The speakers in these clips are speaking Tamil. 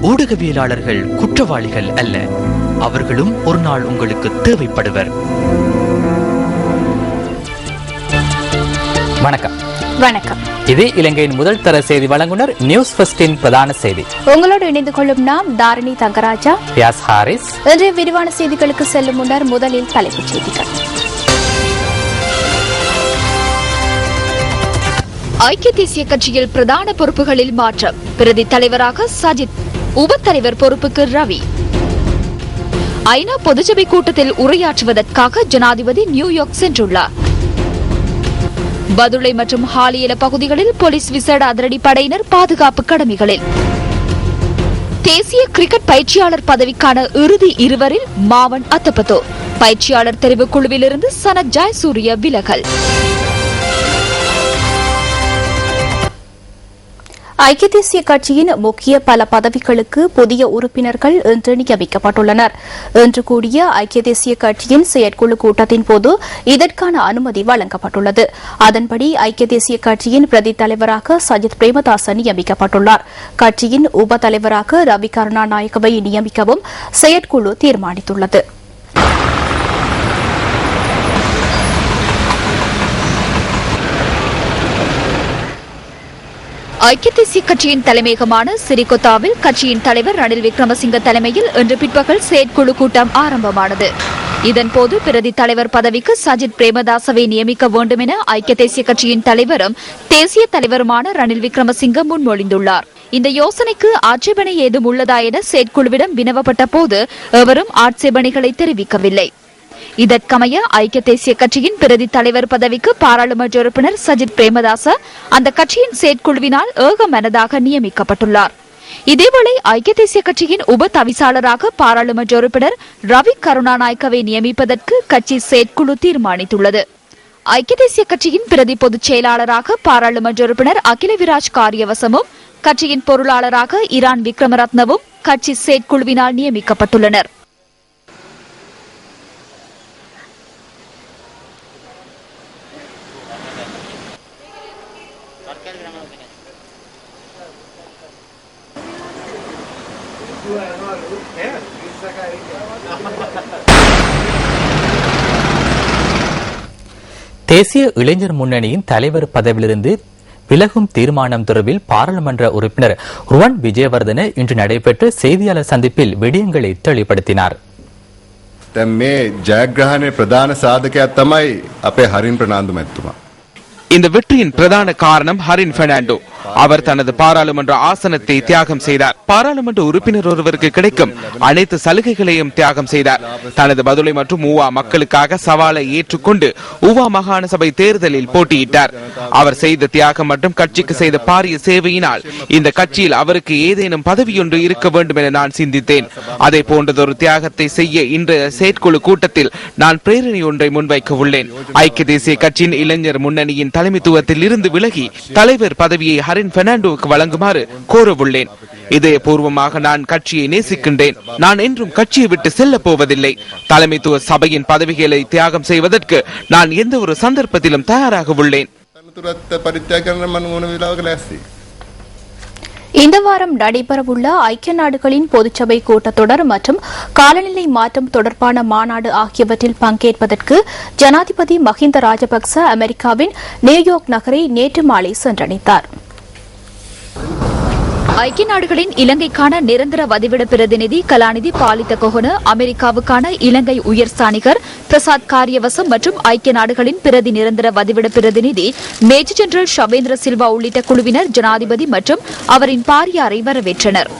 ஊடகவியலாளர்கள் குற்றவாளிகள் அல்ல, அவர்களும் ஒரு நாள் உங்களுக்கு தேவைப்படுவர். வணக்கம். வணக்கம். இது இலங்கையின் முதல் தர செய்தி வழங்குனர் நியூஸ் ஃபர்ஸ்டின் பிரதான செய்தி. உங்களோடு இணைந்து கொள்ளும் நாம் தாரணி தங்கராஜா, பியாஸ் ஹாரிஸ். இன்றைய விரிவான செய்திகளுக்கு செல்லும் முன்னர் முதலில் தலைப்புச் செய்திகள். ஐக்கிய தேசிய கட்சியில் பிரதான பொறுப்புகளில் மாற்றம். பிரதி தலைவராக சஜித், உபத்தலைவர் பொறுப்புக்கு ரவி. ஐநா பொதுச்சபை கூட்டத்தில் உரையாற்றுவதற்காக ஜனாதிபதி நியூயார்க் சென்றுள்ளார். பதுளை மற்றும் ஹாலியல பகுதிகளில் போலீஸ் விசேட அதிரடி படையினர் பாதுகாப்பு கடமைகளில். தேசிய கிரிக்கெட் பயிற்சியாளர் பதவிக்கான இறுதி 20 மாவன் அத்தப்பத்தோ. பயிற்சியாளர் தெரிவு குழுவிலிருந்து சனத் ஜெயசூரிய விலகல். ஐக்கிய தேசிய கட்சியின் முக்கிய பல பதவிகளுக்கு புதிய உறுப்பினர்கள் இன்று நியமிக்கப்பட்டுள்ளனர். இன்று கூடிய ஐக்கிய தேசிய கட்சியின் செயற்குழு கூட்டத்தின் போது இதற்கான அனுமதி வழங்கப்பட்டுள்ளது. அதன்படி ஐக்கிய தேசிய கட்சியின் பிரதி தலைவராக சஜித் பிரேமதாச நியமிக்கப்பட்டுள்ளார். கட்சியின் உப தலைவராக ரவி கருணாநாயக்கவை நியமிக்கவும் செயற்குழு தீர்மானித்துள்ளது. ஐக்கிய தேசிய கட்சியின் தலைமையகமான சிறிகொத்தாவில் கட்சியின் தலைவர் ரணில் விக்ரமசிங்க தலைமையில் இன்று பிற்பகல் செயற்குழு கூட்டம் ஆரம்பமானது. இதன்போது பிரதி தலைவர் பதவிக்கு சஜித் பிரேமதாசவை நியமிக்க வேண்டும் என ஐக்கிய தேசிய கட்சியின் தலைவரும் தேசிய தலைவருமான ரணில் விக்ரமசிங்க முன்மொழிந்துள்ளார். இந்த யோசனைக்கு ஆட்சேபனை ஏதும் உள்ளதா என செயற்குழுவிடம் வினவப்பட்ட போது எவரும் ஆட்சேபனைகளை தெரிவிக்கவில்லை. இதற்கமைய ஐக்கிய தேசிய கட்சியின் பிரதி தலைவர் பதவிக்கு பாராளுமன்ற உறுப்பினர் சஜித் பிரேமதாச அந்த கட்சியின் செயற்குழுவினால் ஏகமனதாக நியமிக்கப்பட்டுள்ளார். இதேவேளை ஐக்கிய தேசிய கட்சியின் உப தவிசாளராக பாராளுமன்ற உறுப்பினர் ரவி கருணாநாயக்கவை நியமிப்பதற்கு கட்சி செயற்குழு தீர்மானித்துள்ளது. ஐக்கிய தேசிய கட்சியின் பிரதி பொதுச் செயலாளராக பாராளுமன்ற உறுப்பினர் அகில விராஜ் காரியவசமும் கட்சியின் பொருளாளராக இரான் விக்ரமரத்னவும் கட்சி செயற்குழுவினால் நியமிக்கப்பட்டுள்ளனர். தேசிய இளைஞர் முன்னணியின் தலைவர் பதவியிலிருந்து விலகும் தீர்மானம் தொடர்பில் பாராளுமன்ற உறுப்பினர் ருவன் விஜயவர்தன இன்று நடைபெற்ற செய்தியாளர் சந்திப்பில் விடயங்களை தெளிவுபடுத்தினார். இந்த வெற்றியின் பிரதான காரணம் ஹரின் பெர்னாண்டோ. அவர் தனது பாராளுமன்ற ஆசனத்தை தியாகம் செய்தார். பாராளுமன்ற உறுப்பினர் ஒருவருக்கு கிடைக்கும் அனைத்து சலுகைகளையும் தியாகம் செய்தார். தனது பதுளை மற்றும் ஊவா மக்களுக்காக சவாலை ஏற்றுக்கொண்டு ஊவா மாகாண சபை தேர்தலில் போட்டியிட்டார். அவர் செய்த தியாகம் மற்றும் கட்சிக்கு செய்த பாரிய சேவையினால் இந்த கட்சியில் அவருக்கு ஏதேனும் பதவியொன்று இருக்க வேண்டும் என நான் சிந்தித்தேன். அதே போன்றதொரு தியாகத்தை செய்ய இன்றைய செயற்குழு கூட்டத்தில் நான் பிரேரணை ஒன்றை முன்வைக்க உள்ளேன். ஐக்கிய தேசிய கட்சியின் இளைஞர் முன்னணியின் தலைமைத்துவத்தில் இருந்து விலகி தலைவர் பதவியை ஹரின் பெர்னாண்டோவுக்கு வழங்குமாறு கோரவுள்ளேன். இதயபூர்வமாக நான் கட்சியை நேசிக்கின்றேன். நான் என்றும் கட்சியை விட்டு செல்ல போவதில்லை. தலைமைத்துவ சபையின் பதவிகளை தியாகம் செய்வதற்கு நான் எந்த ஒரு சந்தர்ப்பத்திலும் தயாராக உள்ளேன். இந்த வாரம் நடைபெறவுள்ள ஐக்கிய நாடுகளின் பொதுச்சபை கூட்டத்தொடர் மற்றும் காலநிலை மாற்றம் தொடர்பான மாநாடு ஆகியவற்றில் பங்கேற்பதற்கு ஜனாதிபதி மஹிந்த ராஜபக்ச அமெரிக்காவின் நியூயார்க் நகரை நேற்று மாலை சென்றடைந்தார். ஐக்கிய நாடுகளின் இலங்கைக்கான நிரந்தர வதிவிட பிரதிநிதி கலாநிதி பாலித கொஹன, அமெரிக்காவுக்கான இலங்கை உயர்ஸ்தானிகர் பிரசாத் காரியவசம் மற்றும் ஐக்கிய நாடுகளின் பிரதி நிரந்தர வதிவிட பிரதிநிதி மேஜர் ஜெனரல் ஷவேந்திர சில்வா உள்ளிட்ட குழுவினர் ஜனாதிபதி மற்றும் அவரின் பாரியாரை வரவேற்றனர்.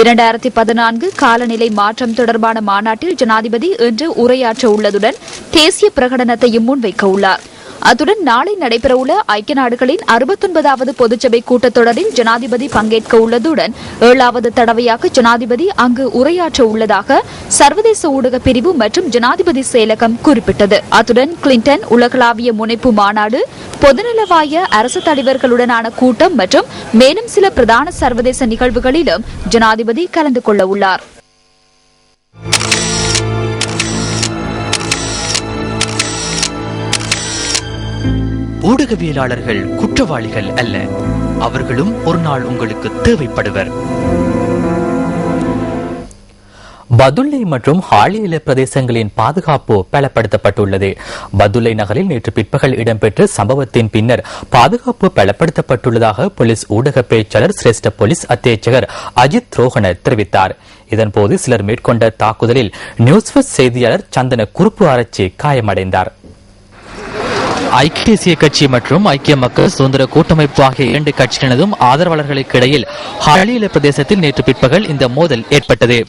2014 காலநிலை மாற்றம் தொடர்பான மாநாட்டில் ஜனாதிபதி இன்று உரையாற்ற உள்ளதுடன் தேசிய பிரகடனத்தையும் முன்வைக்க உள்ளார். அத்துடன் நாளை நடைபெறவுள்ள ஐக்கிய நாடுகளின் 69வது பொதுச்சபை கூட்டத்தொடரில் ஜனாதிபதி பங்கேற்க உள்ளதுடன் 7வது தடவையாக ஜனாதிபதி அங்கு உரையாற்ற உள்ளதாக சர்வதேச ஊடக பிரிவு மற்றும் ஜனாதிபதி செயலகம் குறிப்பிட்டது. அத்துடன் கிளின்டன் உலகளாவிய முனைப்பு மாநாடு, பொதுநலவாய அரசு தலைவர்களுடனான கூட்டம் மற்றும் மேலும் சில பிரதான சர்வதேச நிகழ்வுகளிலும் ஜனாதிபதி கலந்து கொள்ள உள்ளார். ஊடகவியலாளர்கள் குற்றவாளிகள் அல்ல, அவர்களும் ஒரு நாள் உங்களுக்கு தேவைப்படுவர். பதுளை மற்றும் ஹாலியல பிரதேசங்களின் பாதுகாப்பு பலப்படுத்தப்பட்டுள்ளது. பதுளை நகரில் நேற்று பிற்பகல் இடம்பெற்ற சம்பவத்தின் பின்னர் பாதுகாப்பு பலப்படுத்தப்பட்டுள்ளதாக போலீஸ் ஊடக பேச்சாளர் சிரேஷ்ட போலீஸ் அத்தியட்சகர் அஜித் ரோஹன தெரிவித்தார். இதன்போது சிலர் மேற்கொண்ட தாக்குதலில் நியூஸ் ஃபர்ஸ்ட் செய்தியாளர் சந்தன குறுப்பு ஆராய்ச்சி காயமடைந்தார். ஐக்கிய தேசிய கட்சி மற்றும் ஐக்கிய மக்கள் சுதந்திர கூட்டமைப்பு ஆகிய இரண்டு கட்சியினதும் ஆதரவாளர்களுக்கு இடையில் ஹாலியல பிரதேசத்தில் நேற்று பிற்பகல் இந்த மோதல் ஏற்பட்டது.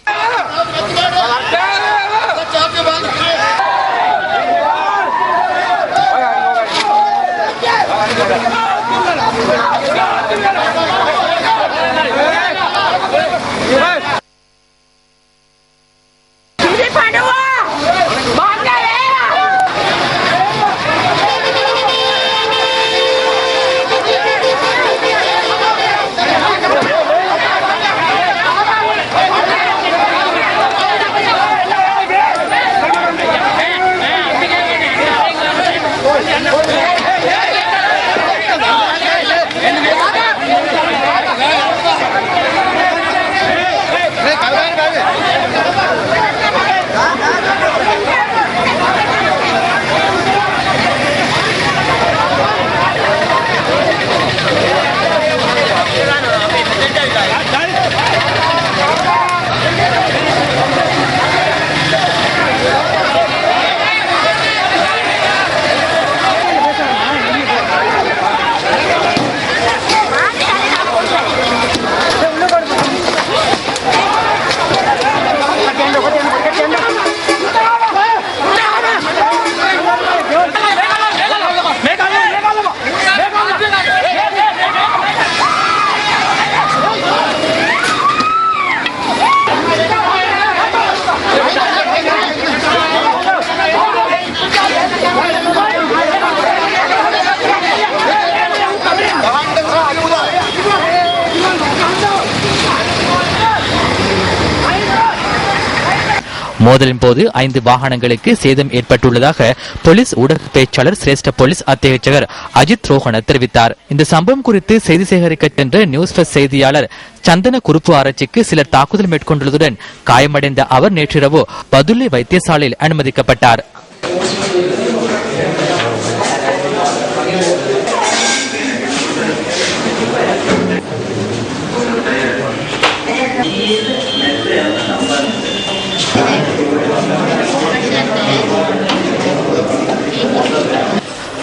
மோதலின் போது 5 வாகனங்களுக்கு சேதம் ஏற்பட்டுள்ளதாக போலீஸ் ஊடக பேச்சாளர் சிரேஷ்ட போலீஸ் அத்தியட்சகர் அஜித் ரோஹன தெரிவித்தார். இந்த சம்பவம் குறித்து செய்தி சேகரிக்க சென்ற நியூஸ் ஃபர்ஸ்ட் செய்தியாளர் சந்தன குறுப்பு ஆராய்ச்சிக்கு சிலர் தாக்குதல் மேற்கொண்டுள்ளதுடன் காயமடைந்த அவர் நேற்றிரவு பதுளை வைத்தியசாலையில் அனுமதிக்கப்பட்டார்.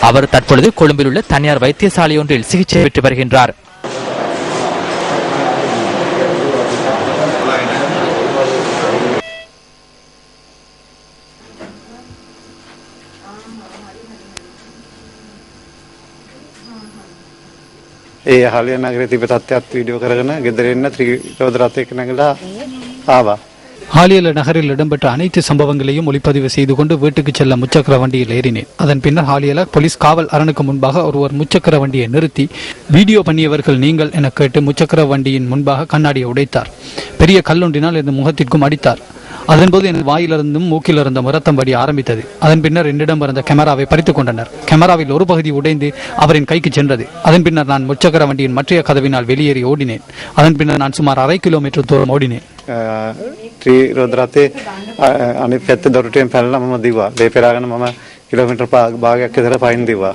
அவர் தற்பொழுது கொழும்பில் உள்ள தனியார் வைத்தியசாலை ஒன்றில் சிகிச்சை பெற்று வருகின்றார். ඒ හාලිය නගරේ තිබ තත්ත්වයක් වීඩියෝ කරගෙන ගෙදර එන්න ත්‍රිරෝද රථයක නැගලා ආවා. ஹாலியல நகரில் இடம்பெற்ற அனைத்து சம்பவங்களையும் ஒளிப்பதிவு செய்து கொண்டு வீட்டுக்கு செல்ல முச்சக்கர வண்டியில் ஏறினேன். அதன் பின்னர் ஹாலியல போலீஸ் காவல் அரணுக்கு முன்பாக ஒருவர் முச்சக்கர வண்டியை நிறுத்தி வீடியோ பண்ணியவர்கள் நீங்கள் என கேட்டு முச்சக்கர வண்டியின் முன்பாக கண்ணாடியை உடைத்தார். பெரிய கல்லொன்றினால் எனது முகத்திற்கும் அடித்தார். அதன்போது எனது வாயிலிருந்தும் மூக்கிலிருந்தும் இரத்தம் வடி ஆரம்பித்தது. அதன் பின்னர் என்னிடம் இருந்த கேமராவை பறித்துக் கொண்டனர். கேமராவில் ஒரு பகுதி உடைந்து அவரின் கைக்கு சென்றது. அதன் பின்னர் நான் முச்சக்கர வண்டியின் மற்ற கதவினால் வெளியேறி ஓடினேன். அதன் பின்னர் நான் சுமார் 1/2 கிலோமீட்டர் தூரம் ஓடினேன். ත්‍රිරෝද රථයේ අනිත් පැත්ත දොරටුවෙන් පැනලා මම දිව්වා. ලේ පෙරාගෙන මම කිලෝමීටර් භාගයක් විතර පයින් දිව්වා.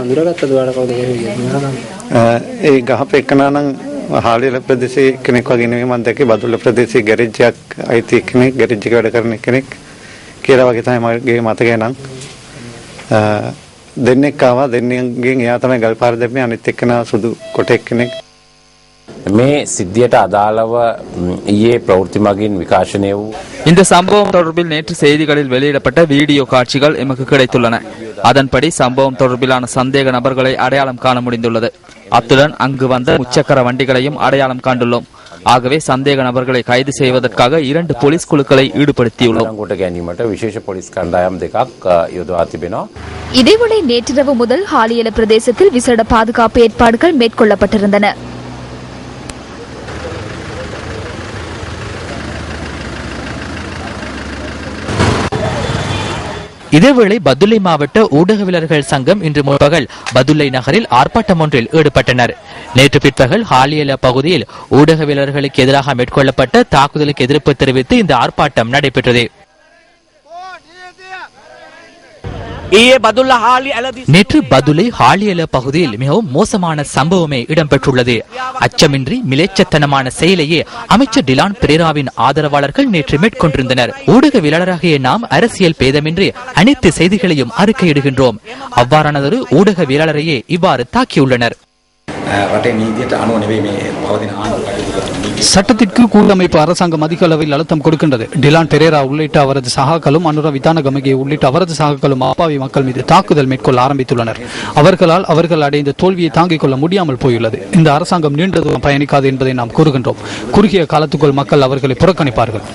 අඳුරගත්තද ඔයාලා කවුද ඒ ගහප එකනා නම් හාලියල ප්‍රදේශයේ කෙනෙක් වගේ නෙමෙයි මම දැක්කේ බදුල්ල ප්‍රදේශයේ ගෑරේජ් එකක් අයිති කෙනෙක් ගෑරේජ් එක වැඩ කරන කෙනෙක් කියලා වගේ තමයි මගේ මතකය නම් දෙන්නෙක් ආවා දෙන්නෙක්ගෙන් එයා තමයි ගල් පාර දැම්මේ අනිත් එක්කනා සුදු කොටෙක් කෙනෙක් මේ සිද්ධියට අදාළව ඊයේ ප්‍රවෘත්ති මගින් විකාශනය වූ இந்த சம்பவம் தொடர்பில் நேற்று செய்திகளில் வெளியிடப்பட்ட வீடியோ காட்சிகள் எமக்கு கிடைத்துள்ளன. அதன்படி சம்பவம் தொடர்பிலான சந்தேக நபர்களை அடையாளம் காண முடிந்துள்ளது. அத்துடன் அங்கு வந்த முச்சக்கர வண்டிகளையும் அடையாளம் காண்டுள்ளோம். ஆகவே சந்தேக நபர்களை கைது செய்வதற்காக 2 போலீஸ் குழுக்களை ஈடுபடுத்தியுள்ளோம். இதேவேளை நேற்றிரவு முதல் ஹாலியல பிரதேசத்தில் விசேட பாதுகாப்பு ஏற்பாடுகள் மேற்கொள்ளப்பட்டிருந்தன. இதேவேளை பதுளை மாவட்ட ஊடகவியலாளர்கள் சங்கம் இன்று முற்பகல் பதுளை நகரில் ஆர்ப்பாட்டம் ஒன்றில் ஈடுபட்டனர். நேற்று பிற்பகல் ஹாலியல பகுதியில் ஊடகவியலாளர்களுக்கு எதிராக மேற்கொள்ளப்பட்ட தாக்குதலுக்கு எதிர்ப்பு தெரிவித்து இந்த ஆர்ப்பாட்டம் நடைபெற்றது. நேற்று பதுளை ஹாலியல பகுதியில் மிகவும் மோசமான சம்பவமே இடம்பெற்றுள்ளது. அச்சமின்றி மிலேச்சத்தனமான செயலையே அமைச்சர் டிலான் பெரேராவின் ஆதரவாளர்கள் நேற்று மேற்கொண்டிருந்தனர். ஊடகவியலாளராகிய நாம் அரசியல் பேதமின்றி அனைத்து செய்திகளையும் அறிக்கையிடுகின்றோம். அவ்வாறானதொரு ஊடகவியலாளரையே இவ்வாறு தாக்கியுள்ளனர். சட்டத்திற்கு கூட்டமைப்பு அரசாங்கம் அதிக அளவில் அழுத்தம் கொடுக்கின்றது. டிலான் பெரேரா உள்ளிட்ட அவரது சகாக்களும் அனுர விதானகமகே உள்ளிட்ட அவரது சகாக்களும் அப்பாவி மக்கள் மீது தாக்குதல் மேற்கொள்ள ஆரம்பித்துள்ளனர். அவர்களால் அவர்கள் அடைந்த தோல்வியை தாங்கிக் கொள்ள முடியாமல் போயுள்ளது. இந்த அரசாங்கம் நீண்ட தூரம் பயணிக்காது என்பதை நாம் கூறுகின்றோம். குறுகிய காலத்துக்குள் மக்கள் அவர்களை புறக்கணிப்பார்கள்.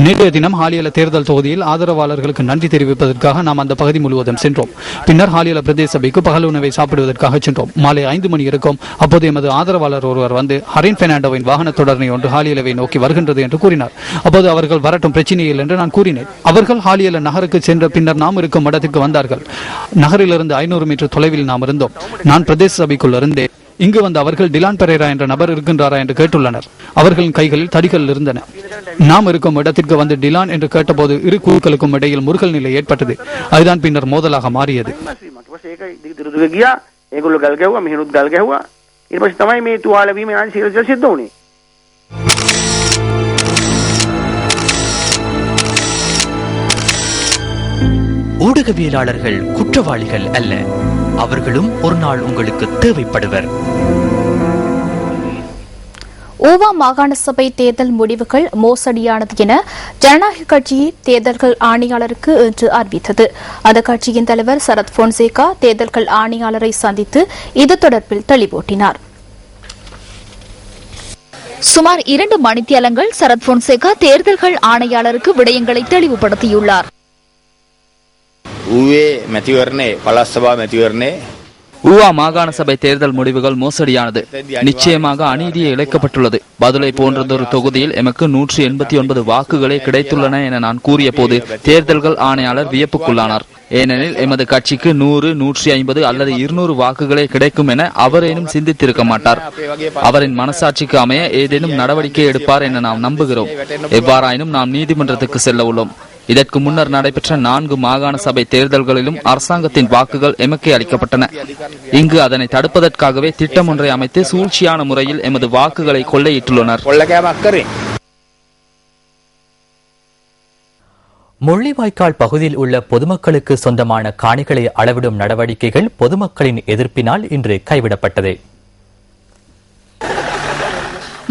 நேற்றைய தினம் ஹாலியல தேர்தல் தொகுதியில் ஆதரவாளர்களுக்கு நன்றி தெரிவிப்பதற்காக நாம் அந்த பகுதி முழுவதும் சென்றோம். பின்னர் ஹாலியல பிரதேச சபைக்கு பகல் உணவை சாப்பிடுவதற்காக சென்றோம். மாலை 5 மணி இருக்கும். அப்போது எமது ஆதரவாளர் ஒருவர் வந்து ஹரின் பெர்னாண்டோவின் வாகன தொடரணை ஒன்று ஹாலியலவை நோக்கி வருகின்றது என்று கூறினார். அப்போது அவர்கள் வரட்டும், பிரச்சனை இல்லை என்று நான் கூறினேன். அவர்கள் ஹாலியல நகருக்கு சென்ற பின்னர் நாம் இருக்கும் இடத்திற்கு வந்தார்கள். நகரிலிருந்து 500 மீட்டர் தொலைவில் நாம் இருந்தோம். நான் பிரதேச சபைக்குள் இருந்தேன். இங்கு வந்து அவர்கள் டிலான் பெரேரா என்ற நபர் இருக்கின்றாரா என்று கேட்டுள்ளனர். அவர்களின் கைகளில் தடிகள் இருந்தன. நாம் இருக்கும் இடத்திற்கு வந்து டிலான் என்று கேட்டபோது இரு குழுக்களுக்கும் இடையில் முருகல் நிலை ஏற்பட்டது. அதுதான் பின்னர் மோதலாக மாறியது. ஊடகவியலாளர்கள் குற்றவாளிகள் அல்ல, அவர்களும் ஒரு நாள் உங்களுக்கு தேவைப்படுவர். ஊவா மாகாண சபை தேர்தல் முடிவுகள் மோசடியானது என ஜனநாயக கட்சி தேர்தல்கள் ஆணையாளருக்கு இன்று அறிவித்தது. அந்த கட்சியின் தலைவர் சரத் பொன்சேகா தேர்தல்கள் ஆணையாளரை சந்தித்து இது தொடர்பில் தெளிவூட்டினார். சுமார் 2 மணித்தியாலங்கள் சரத் பொன்சேகா தேர்தல்கள் ஆணையாளருக்கு விடயங்களை தெளிவுபடுத்தியுள்ளார். ஊவா மாகாண சபை தேர்தல் முடிவுகள் மோசடியானது. நிச்சயமாக அநீதியை இழைக்கப்பட்டுள்ளது. பதுளை போன்றதொரு தொகுதியில் எமக்கு 189 வாக்குகளே கிடைத்துள்ளன என நான் கூறிய போது தேர்தல்கள் ஆணையாளர் வியப்புக்குள்ளானார். ஏனெனில் எமது கட்சிக்கு 100, 150 அல்லது 200 வாக்குகளே கிடைக்கும் என அவரேனும் சிந்தித்திருக்க மாட்டார். அவரின் மனசாட்சிக்கு அமைய ஏதேனும் நடவடிக்கை எடுப்பார் என நாம் நம்புகிறோம். எவ்வாறாயினும் நாம் நீதிமன்றத்துக்கு செல்ல உள்ளோம். இதற்கு முன்னர் நடைபெற்ற 4 மாகாண சபை தேர்தல்களிலும் அரசாங்கத்தின் வாக்குகள் எமக்கே அளிக்கப்பட்டன. இங்கு அதனை தடுப்பதற்காகவே திட்டம் ஒன்றை அமைத்து சூழ்ச்சியான முறையில் எமது வாக்குகளை கொள்ளையிட்டுள்ளனர். முள்ளிவாய்க்கால் பகுதியில் உள்ள பொதுமக்களுக்கு சொந்தமான காணிகளை அளவிடும் நடவடிக்கைகள் பொதுமக்களின் எதிர்ப்பினால் இன்று கைவிடப்பட்டது.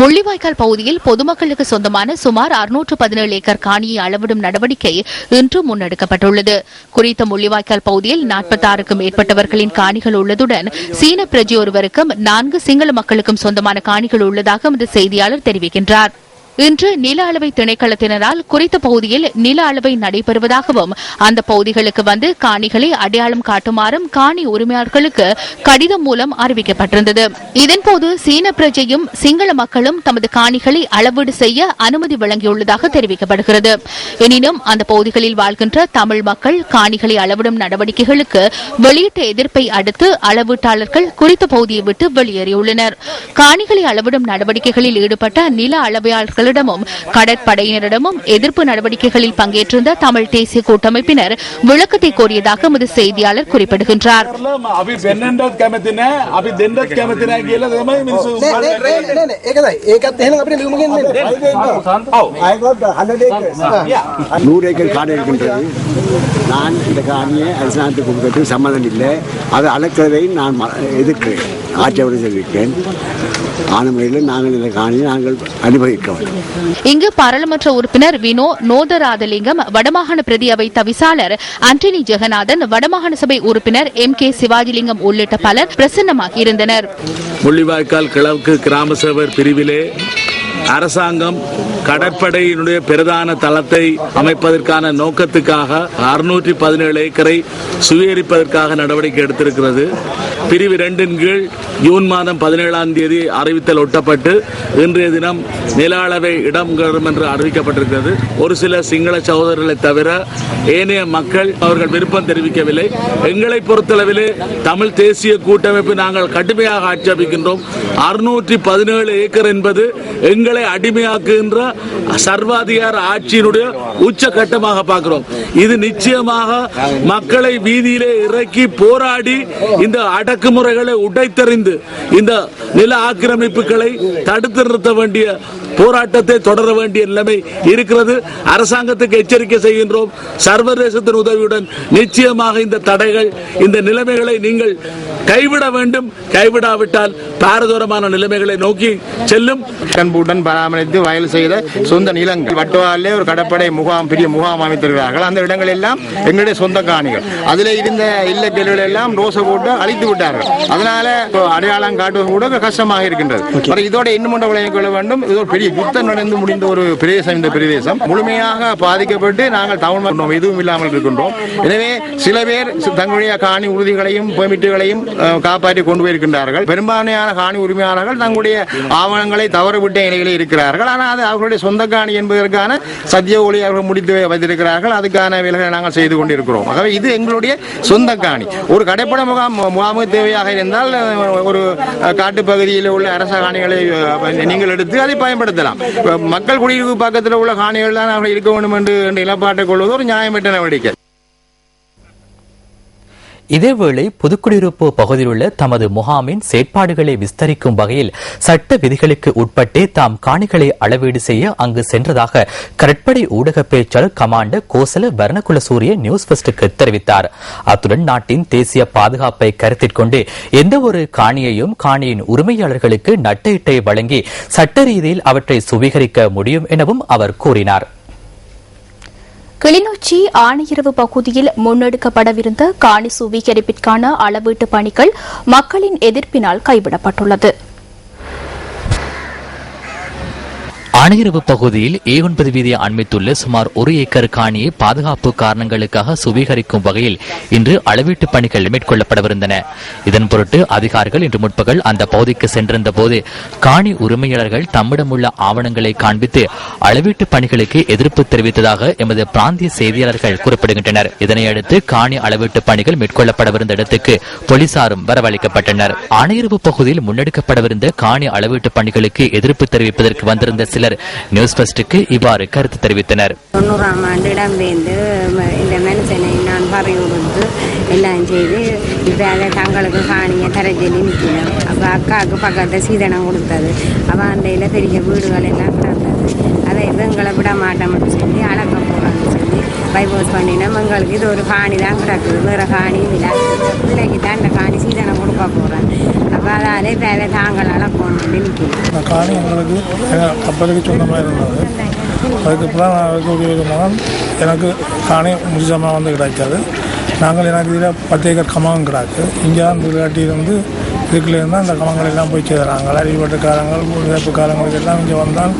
முள்ளிவாய்க்கால் பகுதியில் பொதுமக்களுக்கு சொந்தமான சுமார் 617 ஏக்கர் காணியை அளவிடும் நடவடிக்கை இன்று முன்னெடுக்கப்பட்டுள்ளது. குறித்த முள்ளிவாய்க்கால் பகுதியில் 46க்கும் மேற்பட்டவர்களின் காணிகள் உள்ளதுடன் சீன பிரஜை ஒருவருக்கும் 4 சிங்கள மக்களுக்கும் சொந்தமான காணிகள் உள்ளதாக எமது செய்தியாளர் தெரிவிக்கின்றார். இன்று நில அளவை திணைக்களத்தினரால் குறித்த பகுதியில் நில அளவை நடைபெறுவதாகவும் அந்த பகுதிகளுக்கு வந்து காணிகளை அடையாளம் காட்டுமாறும் காணி உரிமையாளர்களுக்கு கடிதம் மூலம் அறிவிக்கப்பட்டிருந்தது. இதன்போது சீன பிரஜையும் சிங்கள மக்களும் தமது காணிகளை அளவீடு செய்ய அனுமதி வழங்கியுள்ளதாக தெரிவிக்கப்படுகிறது. எனினும் அந்த பகுதிகளில் வாழ்கின்ற தமிழ் மக்கள் காணிகளை அளவிடும் நடவடிக்கைகளுக்கு வெளியிட்ட எதிர்ப்பை அடுத்து அளவீட்டாளர்கள் குறித்த பகுதியை விட்டு வெளியேறியுள்ளனர். காணிகளை அளவிடும் நடவடிக்கைகளில் ஈடுபட்ட நில அளவையாளர்கள் கடற்படையினரிடமும் எதிர்ப்பு நடவடிக்கைகளில் பங்கேற்றிருந்த தமிழ் தேசிய கூட்டமைப்பினர் விளக்கத்தை கோரியதாக எமது செய்தியாளர் குறிப்பிடுகின்றார். நான் இந்த காணியை அரசாங்கத்துக்கு கொடுக்கறதுக்கு சம்மதம் இல்லை. அதை அளக்கிறதை நான் எதிர்க்கிறேன், ஆட்சேபனை தெரிவிக்கிறேன். ஆனமையில் நாங்கள் இந்த காணியை நாங்கள் அனுபவிக்க வேண்டும். இங்கு பாராளுமன்ற உறுப்பினர் வினோ நோதராதலிங்கம், வடமாகாண பிரதி அவை தவிசாளர் ஆண்டனி ஜெகநாதன், வடமாகாண சபை உறுப்பினர் MK சிவாஜிலிங்கம் உள்ளிட்ட பலர் பிரசன்னமாகி இருந்தனர். முள்ளிவாய்க்கால் கிழக்கு கிராம சேவர் பிரிவிலே அரசாங்கம் கடற்படையினுடைய பிரதான தளத்தை அமைப்பதற்கான நோக்கத்துக்காக 617 ஏக்கரை சுவீகரிப்பதற்காக நடவடிக்கை எடுத்திருக்கிறது. பிரிவு 2 கீழ் ஜூன் மாதம் 17ஆம் தேதி அறிவித்தல் ஒட்டப்பட்டு இன்றைய தினம் நில அளவை இடம்பெறும் என்று அறிவிக்கப்பட்டிருக்கிறது. ஒரு சில சிங்கள சகோதரர்களை தவிர ஏனைய மக்கள் அவர்கள் விருப்பம் தெரிவிக்கவில்லை. எங்களை பொறுத்தளவிலே தமிழ் தேசிய கூட்டமைப்பு நாங்கள் கடுமையாக ஆட்சேபிக்கின்றோம். 617 ஏக்கர் என்பது எங்களை அடிமையாக்குகின்ற சர்வாதிகார ஆட்சியினுடைய உச்சகட்டமாக பார்க்கிறோம். இது நிச்சயமாக மக்களை வீதியிலே இறக்கி போராடி இந்த அடக்குமுறைகளை உடைத்தறிந்து இந்த நில ஆக்கிரமிப்புகளை தடுத்து நிறுத்த வேண்டிய போராட்டத்தை தொடர வேண்டிய நிலைமை இருக்கிறது. அரசாங்கத்துக்கு எச்சரிக்கை செய்கின்றோம். சர்வதேசத்தின் உதவியுடன் நிச்சயமாக இந்த தடைகள் இந்த நிலைமைகளை நீங்கள் கைவிட வேண்டும். கைவிடாவிட்டால் பாரதூரமான நிலைமைகளை நோக்கி செல்லும். கண்புடன் பராமரித்து வயல் செய்த சொந்த நிலங்கள் வட்டுவாலே ஒரு கடற்படை முகாம் பெரிய முகாம் அமைத்திருக்கிறார்கள். அந்த இடங்கள் எல்லாம் எங்களுடைய சொந்த காணிகள். அதில் இருந்த இல்லக்கல்கள் எல்லாம் ரோசை போட்டு அழித்து விட்டார்கள். அதனால அடையாளம் காட்டுவது கூட கஷ்டமாக இருக்கின்றது. இதோட இன்னும் ஒன்றை விளங்கிக் கொள்ள வேண்டும். இது ஒரு பெரிய யுத்தம் நடந்து முடிந்த ஒரு பிரதேசம். இந்த பிரதேசம் முழுமையாக பாதிக்கப்பட்டு நாங்கள் தமிழ் எதுவும் இல்லாமல் இருக்கின்றோம். எனவே சில பேர் தங்களுடைய காணி உறுதிகளையும் பெர்மிட்டுகளையும் காப்பாற்றி கொண்டு போயிருக்கின்றார்கள். பெரும்பான்மையான காணி உரிமையாளர்கள் தங்களுடைய ஆவணங்களை தவறவிட்ட நிலையில் இருக்கிறார்கள். ஆனால் அது அவர்களுடைய சொந்த காணி என்பதற்கான சத்திய ஒளி அவர்கள் முடித்து வைத்திருக்கிறார்கள். அதுக்கான வேலைகளை நாங்கள் செய்து கொண்டிருக்கிறோம். ஆகவே இது எங்களுடைய சொந்த காணி. ஒரு கடைப்பட முகாம் தேவையாக இருந்தால் ஒரு காட்டுப்பகுதியில் உள்ள அரச காணிகளை நீங்கள் எடுத்து அதை பயன்படுத்தலாம். மக்கள் குடியிருப்பு பக்கத்தில் உள்ள காணிகள் தான் அவர்கள் இருக்க வேண்டும் என்று நிலப்பாட்டை கொள்வது ஒரு நியாயமற்ற நடவடிக்கை. இதேவேளை புதுக்குடியிருப்பு பகுதியில் உள்ள தமது முகாமின் செயற்பாடுகளை விஸ்தரிக்கும் வகையில் சட்ட விதிகளுக்கு உட்பட்டே தாம் காணிகளை அளவீடு செய்ய அங்கு சென்றதாக கடற்படை ஊடக பேச்சாளர் கமாண்டர் கோசல வர்ணகுலசூரிய நியூஸ் ஃபர்ஸ்டுக்கு தெரிவித்தார். அத்துடன் நாட்டின் தேசிய பாதுகாப்பை கருத்தில் கொண்டு எந்த ஒரு காணியையும் காணியின் உரிமையாளர்களுக்கு நட்டஈட்டை வழங்கி சட்ட ரீதியில் அவற்றை சுவீகரிக்க முடியும் எனவும் அவர் கூறினார். கிளிநொச்சி ஆணையரவு பகுதியில் முன்னெடுக்கப்படவிருந்த காணி சுவீகரிப்பிற்கான அளவீட்டு பணிகள் மக்களின் எதிர்ப்பினால் கைவிடப்பட்டுள்ளது. ஆணையரவு பகுதியில் A9 வீதியை அண்மித்துள்ள சுமார் 1 ஏக்கர் காணியை பாதுகாப்பு காரணங்களுக்காக சுவீகரிக்கும் வகையில் இன்று அளவீட்டு பணிகள் மேற்கொள்ளப்படவிருந்தன. இதன் பொருட்டு அதிகாரிகள் இன்று முற்பகல் அந்த பகுதிக்கு சென்றிருந்த போது காணி உரிமையாளர்கள் தம்மிடமுள்ள ஆவணங்களை காண்பித்து அளவீட்டு பணிகளுக்கு எதிர்ப்பு தெரிவித்ததாக எமது பிராந்திய செய்தியாளர்கள் குறிப்பிடுகின்றனர். இதனையடுத்து காணி அளவீட்டு பணிகள் மேற்கொள்ளப்படவிருந்த இடத்துக்கு போலீசாரும் வரவழைக்கப்பட்டனர். ஆணையரவு பகுதியில் முன்னெடுக்கப்படவிருந்த காணி அளவீட்டு பணிகளுக்கு எதிர்ப்பு தெரிவிப்பதற்கு வந்திருந்த சிலர் நியூஸ் ஃபர்ஸ்டுக்கு இவ்வாறு கருத்து தெரிவித்தனர். 90ஆம் ஆண்டு இடம்பெயர்ந்து இந்த மனுஷனை நான் பறையுறுத்து எல்லாம் செய்து இப்போ அதை தங்களுக்கு காணியை தர சொல்லி நிற்கிறேன். அப்போ அக்காவுக்கு பக்கத்தில் சீதனம் கொடுத்தது. அவன் அண்டையில் பெரிய வீடுகள் எல்லாம் கிடந்தது. அதை எங்களை விட மாட்டோம்னு சொல்லி அளக்க போகிறான்னு சொல்லி பைபோஸ் பண்ணினோம். எங்களுக்கு இது ஒரு காணி தான் கிடக்குது, வேறு காணியும் இல்லை. பிள்ளைக்கு தான் இந்த காணி சீதனம் கொடுக்க போகிறேன். அப்போ அதாலே தேவை தாங்கள் அளக்கணும் நிற்கிறேன். காணி எங்களுக்கு அப்போதைக்கு சொந்தமாக இருந்தது. அதுக்கப்புறம் ஒரு மகன் எனக்கு காணி முழுசமாக வந்து கிடைக்காது. நாங்கள் எனக்கு இதில் 10 ஏக்கர் கமகம் கிடக்கு. இங்கே தான் திருக்காட்டியிலிருந்து இதுக்குள்ளேருந்து அந்த கமங்கள் எல்லாம் போய் செய்கிறாங்க. அடிப்பட்டுக்காரங்கள் இழப்புக்காரங்களுக்கு எல்லாம் இங்கே வந்தால்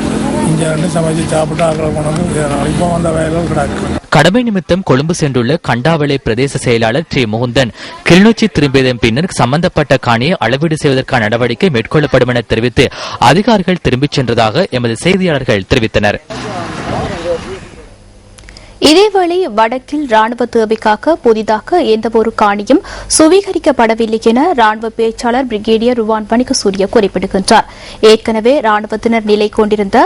இங்கே வந்து சமைச்சு சாப்பிட்டு ஆக்களை கொண்டு வந்து செய்கிறாங்க. இப்போ வந்த வயல்கள் கிடக்கு. கடமை நிமித்தம் கொழும்பு சென்றுள்ள கண்டாவளை பிரதேச செயலாளர் டி முகுந்தன் கிளிநொச்சி திரும்பியதன் பின்னர் சம்பந்தப்பட்ட காணியை அளவீடு செய்வதற்கான நடவடிக்கை மேற்கொள்ளப்படும் என தெரிவித்து அதிகாரிகள் திரும்பிச் சென்றதாக எமது செய்தியாளர்கள் தெரிவித்தனர். இதேவேளை வடக்கில் ராணுவ தேவைக்காக புதிதாக எந்தவொரு காணியும் சுவீகரிக்கப்படவில்லை என ராணுவ பேச்சாளர் பிரிகேடியர் ருவான் வணிகசூரிய குறிப்பிடுகின்றார். ஏற்கனவே ராணுவத்தினர் நிலை கொண்டிருந்த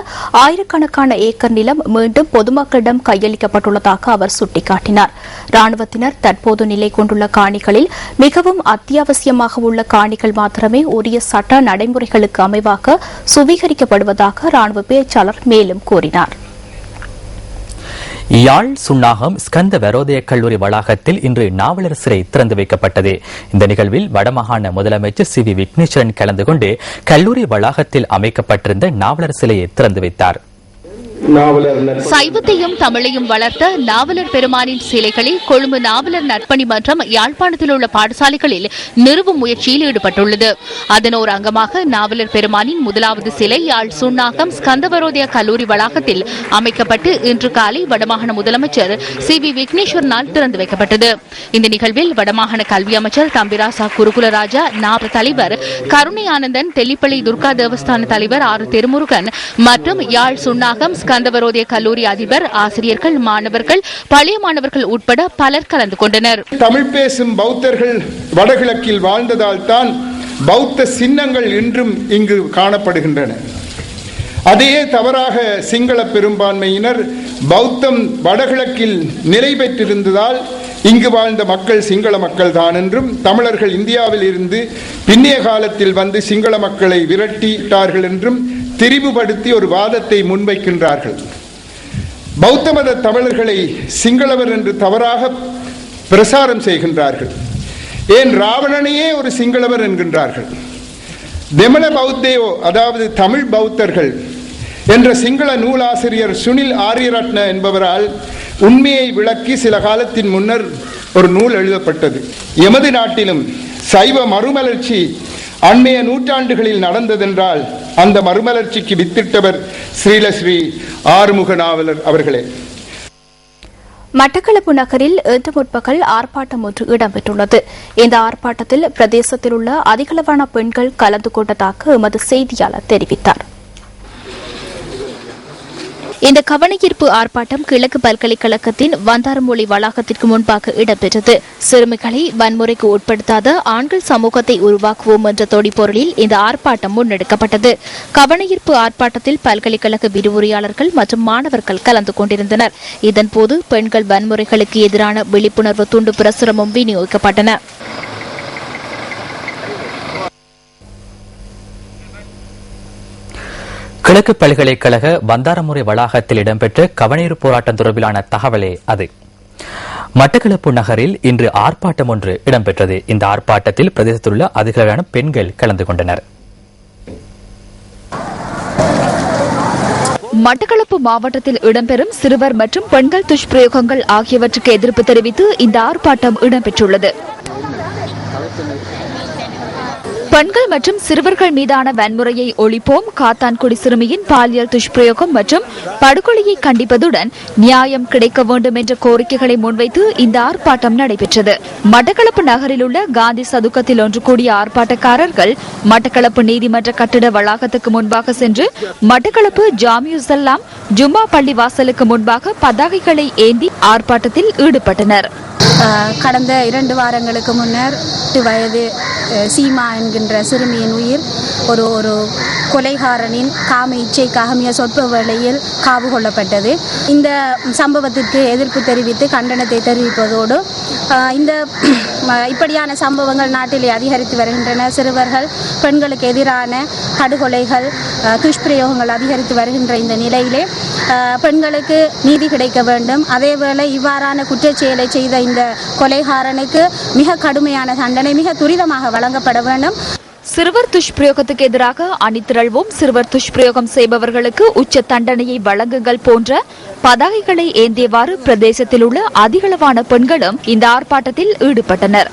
ஆயிரக்கணக்கான ஏக்கர் நிலம் மீண்டும் பொதுமக்களிடம் கையளிக்கப்பட்டுள்ளதாக அவர் சுட்டிக்காட்டினார். ராணுவத்தினர் தற்போது நிலை கொண்டுள்ள காணிகளில் மிகவும் அத்தியாவசியமாக உள்ள காணிகள் மாத்திரமே உரிய சட்ட நடைமுறைகளுக்கு அமைவாக சுவீகரிக்கப்படுவதாக ராணுவ பேச்சாளர் மேலும் கூறினார். யாழ் சுன்னாகம் ஸ்கந்த வரோதய கல்லூரி வளாகத்தில் இன்று நாவலர் சிலை திறந்து வைக்கப்பட்டது. இந்த நிகழ்வில் வடமாகாண முதலமைச்சர் சி வி விக்னேஸ்வரன் கலந்து கொண்டு கல்லூரி வளாகத்தில் அமைக்கப்பட்டிருந்த நாவலர் சிலையை திறந்து வைத்தார். சைவத்தையும் தமிழையும் வளர்த்த நாவலர் பெருமானின் சிலைகளில் கொழும்பு நாவலர் நற்பணி மன்றம் யாழ்ப்பாணத்தில் உள்ள பாடசாலைகளில் நிறுவும் முயற்சியில் ஈடுபட்டுள்ளது. அதன் ஒரு அங்கமாக நாவலர் பெருமானின் முதலாவது சிலை யாழ் சுன்னாகம் ஸ்கந்தவரோதய கல்லூரி வளாகத்தில் அமைக்கப்பட்டு இன்று காலை வடமாகாண முதலமைச்சர் சி.வி. விக்னேஸ்வரனால் திறந்து வைக்கப்பட்டது. இந்த நிகழ்வில் வடமாகாண கல்வி அமைச்சர் தம்பிராசா குருகுலராஜா, நாவலர் தலைவர் கருணை ஆனந்தன், தெல்லிப்பள்ளி துர்கா தேவஸ்தான தலைவர் ஆர். திருமுருகன் மற்றும் யாழ் சுன்னாகம் ஸ்கந்தவரோதய கல்லூரி அதிபர், ஆசிரியர்கள், மாணவர்கள், பழைய மாணவர்கள் உட்பட பலர் கலந்து கொண்டனர். தமிழ் பேசும் பௌத்தர்கள் வடகிழக்கில் வாழ்ந்ததால் தான் பௌத்த சின்னங்கள் இன்றும் இங்கு காணப்படுகின்றன. அதையே தவறாக சிங்கள பெரும்பான்மையினர் பௌத்தம் வடகிழக்கில் நிலை பெற்றிருந்ததால் இங்கு வாழ்ந்த மக்கள் சிங்கள மக்கள் தான் என்றும், தமிழர்கள் இந்தியாவில் இருந்து பின்னைய காலத்தில் வந்து சிங்கள மக்களை விரட்டிட்டார்கள் என்றும் திரிவுபடுத்தி ஒரு வாதத்தை முன்வைக்கின்றார்கள். பௌத்த மத தமிழர்களை சிங்களவர் என்று தவறாக பிரசாரம் செய்கின்றார்கள். ஏன் ராவணனையே ஒரு சிங்களவர் என்கின்றார்கள். தெமன பௌத்தேயோ, அதாவது தமிழ் பௌத்தர்கள் என்ற சிங்கள நூலாசிரியர் சுனில் ஆரியரட்ன என்பவரால் உண்மையை விளக்கி சில காலத்தின் முன்னர் ஒரு நூல் எழுதப்பட்டது. எமது நாட்டிலும் சைவ மறுமலர்ச்சி அண்மைய நூற்றாண்டுகளில் நடந்ததென்றால் அந்த மறுமலர்ச்சிக்கு வித்திட்டவர் ஸ்ரீலஸ்ரீ ஆறுமுக நாவலர் அவர்களே. மட்டக்களப்பு நகரில் இன்று முற்பகல் ஆர்ப்பாட்டம் ஒன்று இடம்பெற்றுள்ளது. இந்த ஆர்ப்பாட்டத்தில் பிரதேசத்தில் உள்ள அதிகளவான பெண்கள் கலந்து கொண்டதாக எமது செய்தியாளர் தெரிவித்தார். இந்த கவனஈர்ப்பு ஆர்ப்பாட்டம் கிழக்கு பல்கலைக்கழகத்தின் வந்தாரமொழி வளாகத்திற்கு முன்பாக இடம்பெற்றது. சிறுமிகளை வன்முறைக்கு உட்படுத்தாத ஆண்கள் சமூகத்தை உருவாக்குவோம் என்ற தொடிப்பொருளில் இந்த ஆர்ப்பாட்டம் முன்னெடுக்கப்பட்டது. கவனஈர்ப்பு ஆர்ப்பாட்டத்தில் பல்கலைக்கழக விரிவுரையாளர்கள் மற்றும் மாணவர்கள் கலந்து கொண்டிருந்தனர். இதன்போது பெண்கள் வன்முறைகளுக்கு எதிரான விழிப்புணர்வு துண்டு பிரசுரமும் விநியோகிக்கப்பட்டன. கிழக்கு பல்கலைக்கழக வந்தாரமுறை வளாகத்தில் இடம்பெற்ற கவனீர் போராட்டம் தொடர்பிலான தகவலே அது. மட்டக்களப்பு நகரில் இன்று ஆர்ப்பாட்டம் ஒன்று இடம்பெற்றது. இந்த ஆர்ப்பாட்டத்தில் பிரதேசத்தில் உள்ள அதிகளவான பெண்கள் கலந்து கொண்டனர். மட்டக்களப்பு மாவட்டத்தில் இடம்பெறும் சிறுவர் மற்றும் பெண்கள் துஷ்பிரயோகங்கள் ஆகியவற்றுக்கு எதிர்ப்பு தெரிவித்து இந்த ஆர்ப்பாட்டம் இடம்பெற்றுள்ளது. பெண்கள் மற்றும் சிறுவர்கள் மீதான வன்முறையை ஒழிப்போம், காத்தான்குடி சிறுமியின் பாலியல் துஷ்பிரயோகம் மற்றும் படுகொலையை கண்டிப்பதுடன் நியாயம் கிடைக்க வேண்டும் என்ற கோரிக்கைகளை முன்வைத்து இந்த ஆர்ப்பாட்டம் நடைபெற்றது. மட்டக்களப்பு நகரில் உள்ள காந்தி சதுக்கத்தில் ஒன்று கூடிய ஆர்ப்பாட்டக்காரர்கள் மட்டக்களப்பு நீதிமன்ற கட்டிட வளாகத்துக்கு முன்பாக சென்று மட்டக்களப்பு ஜாமியுசல்லாம் ஜும்மா பள்ளி வாசலுக்கு முன்பாக பதாகைகளை ஏந்தி ஆர்ப்பாட்டத்தில் ஈடுபட்டனர். கடந்த 2 வாரங்களுக்கு முன்னர் 8 வயது சீமா என்கின்ற சிறுமியின் உயிர் ஒரு கொலைகாரனின் காம இச்சைக்காக மிக சொற்ப வேளையில் காவு கொள்ளப்பட்டது. இந்த சம்பவத்திற்கு எதிர்ப்பு தெரிவித்து கண்டனத்தை தெரிவிப்பதோடு இந்த இப்படியான சம்பவங்கள் நாட்டிலே அதிகரித்து வருகின்றன. சிறுவர்கள் பெண்களுக்கு எதிரான படுகொலைகள் துஷ்பிரயோகங்கள் அதிகரித்து வருகின்ற இந்த நிலையிலே பெண்களுக்கு நீதி கிடைக்க வேண்டும். அதேவேளை இவ்வாறான குற்றச்செயலை செய்த இந்த கொலைகாரனுக்கு மிக கடுமையான தண்டனை மிக துரிதமாக வழங்கப்பட வேண்டும். சிறுவர் துஷ்பிரயோகத்துக்கு எதிராக அணிதிரள்வோம், சிறுவர் துஷ்பிரயோகம் செய்பவர்களுக்கு உச்ச தண்டனையை வழங்குங்கள் போன்ற பதாகைகளை ஏந்தியவாறு பிரதேசத்தில் உள்ள அதிகளவான பெண்களும் இந்த ஆர்ப்பாட்டத்தில் ஈடுபட்டனர்.